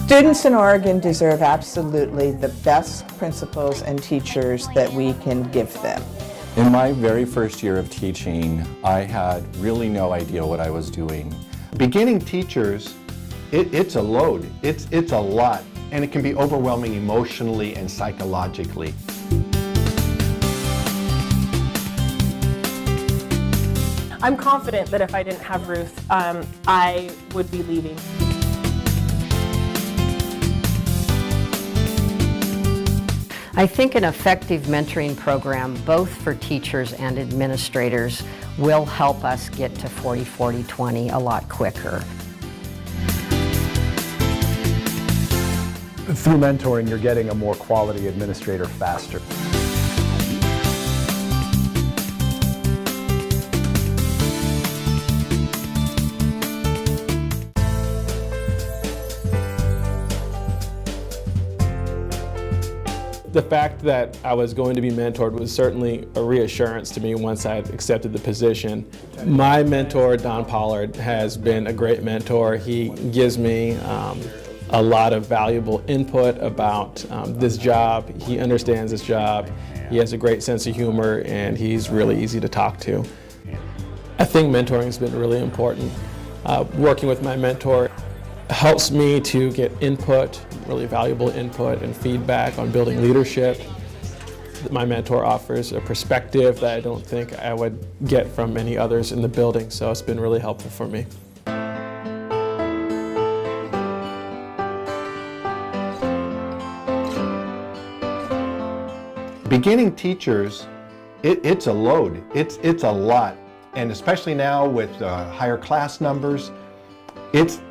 Students in Oregon deserve absolutely the best principals and teachers that we can give them. In my very first year of teaching, I had really no idea what I was doing. Beginning teachers, it's a load, it's a lot, and it can be overwhelming emotionally and psychologically. I'm confident that if I didn't have Ruth, I would be leaving. I think an effective mentoring program, both for teachers and administrators, will help us get to 40-40-20 a lot quicker. Through mentoring, you're getting a more quality administrator faster. The fact that I was going to be mentored was certainly a reassurance to me once I accepted the position. My mentor, Don Pollard, has been a great mentor. He gives me a lot of valuable input about this job. He understands this job. He has a great sense of humor, and he's really easy to talk to. I think mentoring has been really important. Working with my mentor helps me to get input, really valuable input and feedback on building leadership. My mentor offers a perspective that I don't think I would get from many others in the building, so it's been really helpful for me. Beginning teachers, it's a load, it's a lot, and especially now with higher class numbers,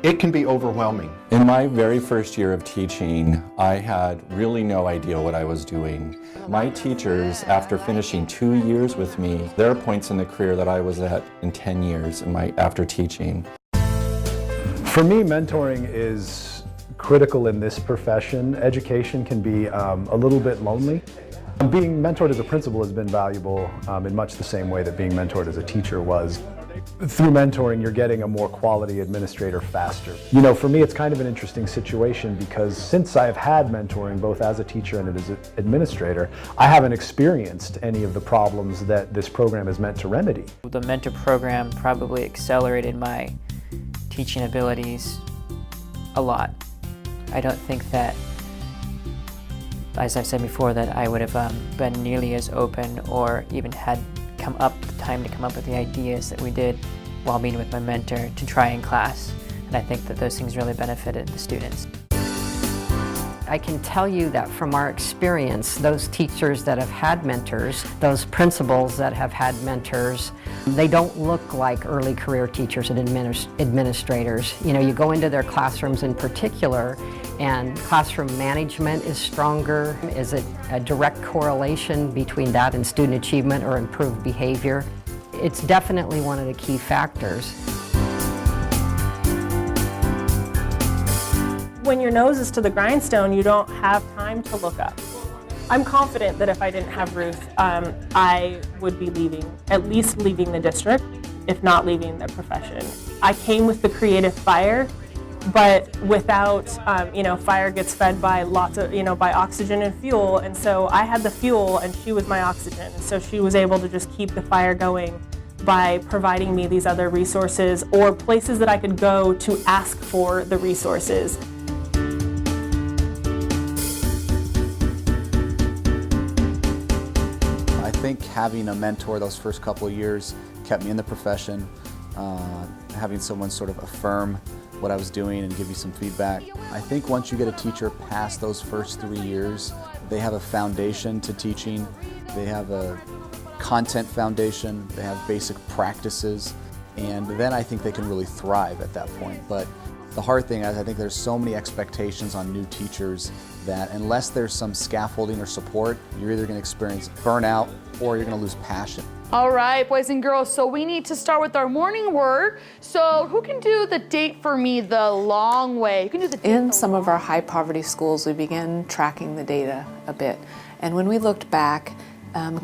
it can be overwhelming. In my very first year of teaching, I had really no idea what I was doing. My teachers, after finishing 2 years with me, there are points in the career that I was at in 10 years after teaching. For me, mentoring is critical in this profession. Education can be a little bit lonely. Being mentored as a principal has been valuable in much the same way that being mentored as a teacher was. Through mentoring, you're getting a more quality administrator faster. You know, for me, it's kind of an interesting situation because since I've had mentoring both as a teacher and as an administrator, I haven't experienced any of the problems that this program is meant to remedy. The mentor program probably accelerated my teaching abilities a lot. I don't think that, as I've said before, that I would have been nearly as open or even had time to come up with the ideas that we did while meeting with my mentor to try in class. And I think that those things really benefited the students. I can tell you that from our experience, those teachers that have had mentors, those principals that have had mentors, they don't look like early career teachers and administrators. You know, you go into their classrooms in particular, and classroom management is stronger. Is it a direct correlation between that and student achievement or improved behavior? It's definitely one of the key factors. When your nose is to the grindstone, you don't have time to look up. I'm confident that if I didn't have Ruth, I would be leaving, at least leaving the district, if not leaving the profession. I came with the creative fire, but without, fire gets fed by lots of, by oxygen and fuel, and so I had the fuel and she was my oxygen. So she was able to just keep the fire going by providing me these other resources or places that I could go to ask for the resources. I think having a mentor those first couple of years kept me in the profession, having someone sort of affirm what I was doing and give you some feedback. I think once you get a teacher past those first 3 years, they have a foundation to teaching, they have a content foundation, they have basic practices, and then I think they can really thrive at that point. But the hard thing is I think there's so many expectations on new teachers that unless there's some scaffolding or support, you're either going to experience burnout or you're going to lose passion. All right, boys and girls, so we need to start with our morning word. So who can do the date for me the long way? Who can do the date In some of our high poverty schools, we began tracking the data a bit. And when we looked back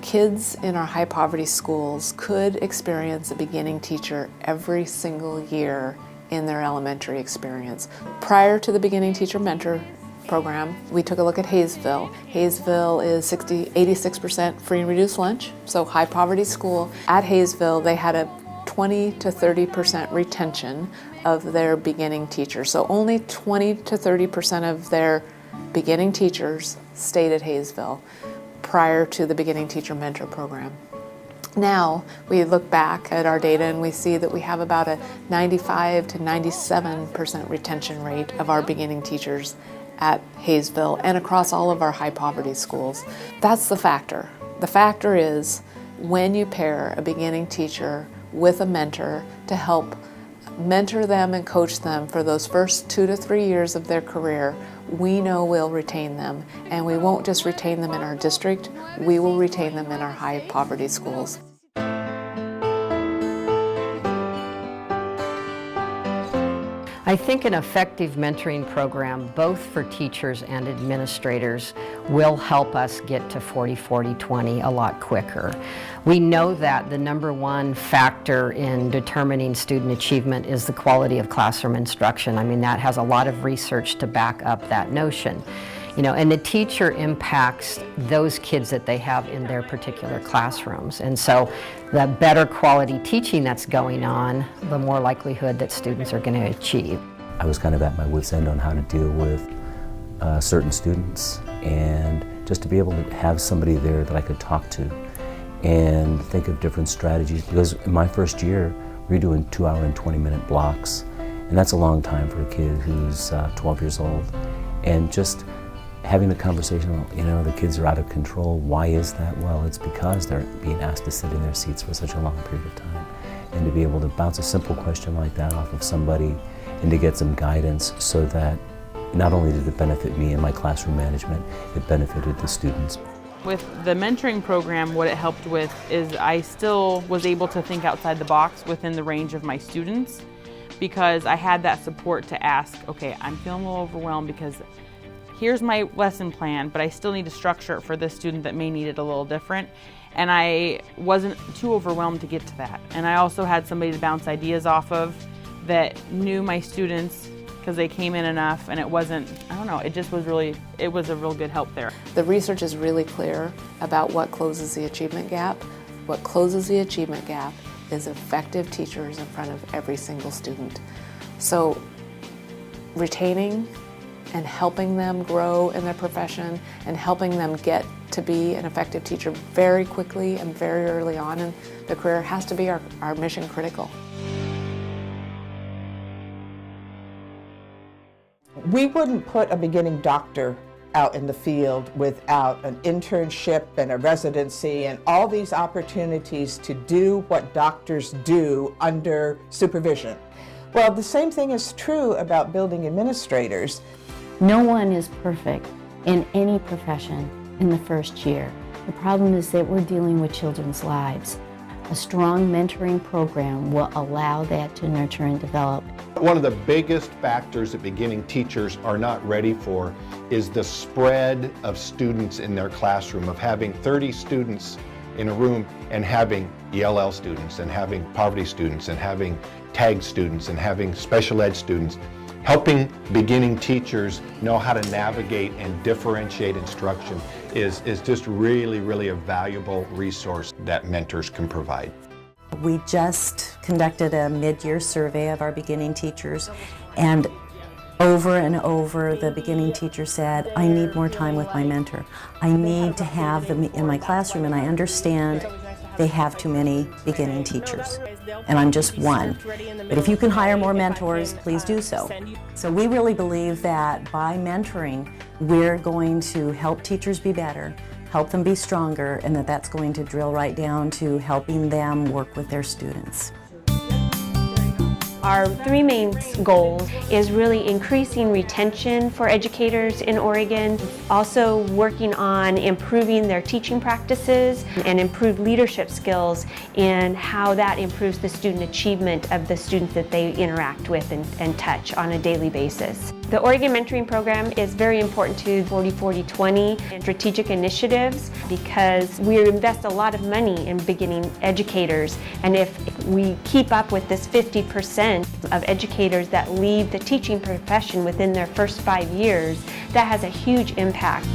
Kids in our high poverty schools could experience a beginning teacher every single year in their elementary experience. Prior to the beginning teacher mentor program, we took a look at Hayesville. Hayesville is 86% free and reduced lunch, so high poverty school. At Hayesville, they had a 20 to 30% retention of their beginning teachers. So only 20 to 30% of their beginning teachers stayed at Hayesville prior to the beginning teacher mentor program. Now we look back at our data and we see that we have about a 95 to 97% retention rate of our beginning teachers at Hayesville and across all of our high poverty schools. That's the factor. The factor is when you pair a beginning teacher with a mentor to help mentor them and coach them for those first 2 to 3 years of their career, we know we'll retain them. And we won't just retain them in our district, we will retain them in our high poverty schools. I think an effective mentoring program, both for teachers and administrators, will help us get to 40-40-20 a lot quicker. We know that the #1 factor in determining student achievement is the quality of classroom instruction. I mean, that has a lot of research to back up that notion. You know, and the teacher impacts those kids that they have in their particular classrooms. And so the better quality teaching that's going on, the more likelihood that students are going to achieve. I was kind of at my wit's end on how to deal with certain students, and just to be able to have somebody there that I could talk to and think of different strategies. Because in my first year, we were doing 2-hour and 20-minute blocks, and that's a long time for a kid who's 12 years old. And just having the conversation, you know, the kids are out of control. Why is that? Well, it's because they're being asked to sit in their seats for such a long period of time. And to be able to bounce a simple question like that off of somebody and to get some guidance so that not only did it benefit me and my classroom management, it benefited the students. With the mentoring program, what it helped with is I still was able to think outside the box within the range of my students, because I had that support to ask, okay, I'm feeling a little overwhelmed because here's my lesson plan, but I still need to structure it for this student that may need it a little different. And I wasn't too overwhelmed to get to that. And I also had somebody to bounce ideas off of that knew my students because they came in enough, and it wasn't, I don't know, it just was really, it was a real good help there. The research is really clear about what closes the achievement gap. What closes the achievement gap is effective teachers in front of every single student. So retaining and helping them grow in their profession and helping them get to be an effective teacher very quickly and very early on in their career has to be our mission critical. We wouldn't put a beginning doctor out in the field without an internship and a residency and all these opportunities to do what doctors do under supervision. Well, the same thing is true about building administrators. No one is perfect in any profession in the first year. The problem is that we're dealing with children's lives. A strong mentoring program will allow that to nurture and develop. One of the biggest factors that beginning teachers are not ready for is the spread of students in their classroom, of having 30 students in a room and having ELL students and having poverty students and having tag students and having special ed students. Helping beginning teachers know how to navigate and differentiate instruction is just really a valuable resource that mentors can provide. We just conducted a mid-year survey of our beginning teachers, and over the beginning teacher said, I need more time with my mentor. I need to have them in my classroom, and I understand they have too many beginning teachers, and I'm just one. But if you can hire more mentors, please do so. So we really believe that by mentoring, we're going to help teachers be better, help them be stronger, and that's going to drill right down to helping them work with their students. Our three main goals is really increasing retention for educators in Oregon, also working on improving their teaching practices and improved leadership skills in how that improves the student achievement of the students that they interact with and touch on a daily basis. The Oregon Mentoring Program is very important to 40-40-20 and strategic initiatives because we invest a lot of money in beginning educators, and if we keep up with this 50% of educators that leave the teaching profession within their first 5 years, that has a huge impact.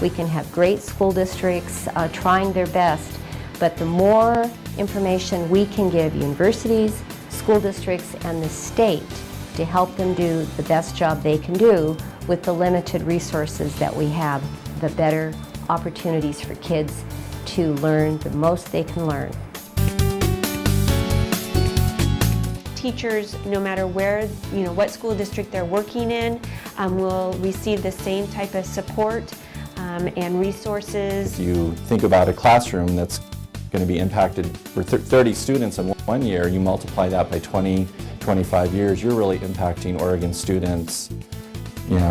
We can have great school districts trying their best, but the more information we can give universities, school districts, and the state to help them do the best job they can do with the limited resources that we have, the better opportunities for kids to learn the most they can learn. Teachers, no matter where, what school district they're working in, will receive the same type of support and resources. If you think about a classroom that's going to be impacted for 30 students in 1 year, you multiply that by 20, 25 years, you're really impacting Oregon students,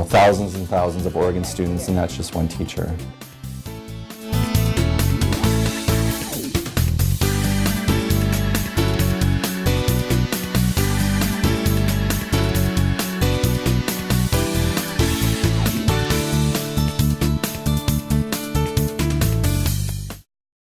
thousands and thousands of Oregon students, and that's just one teacher.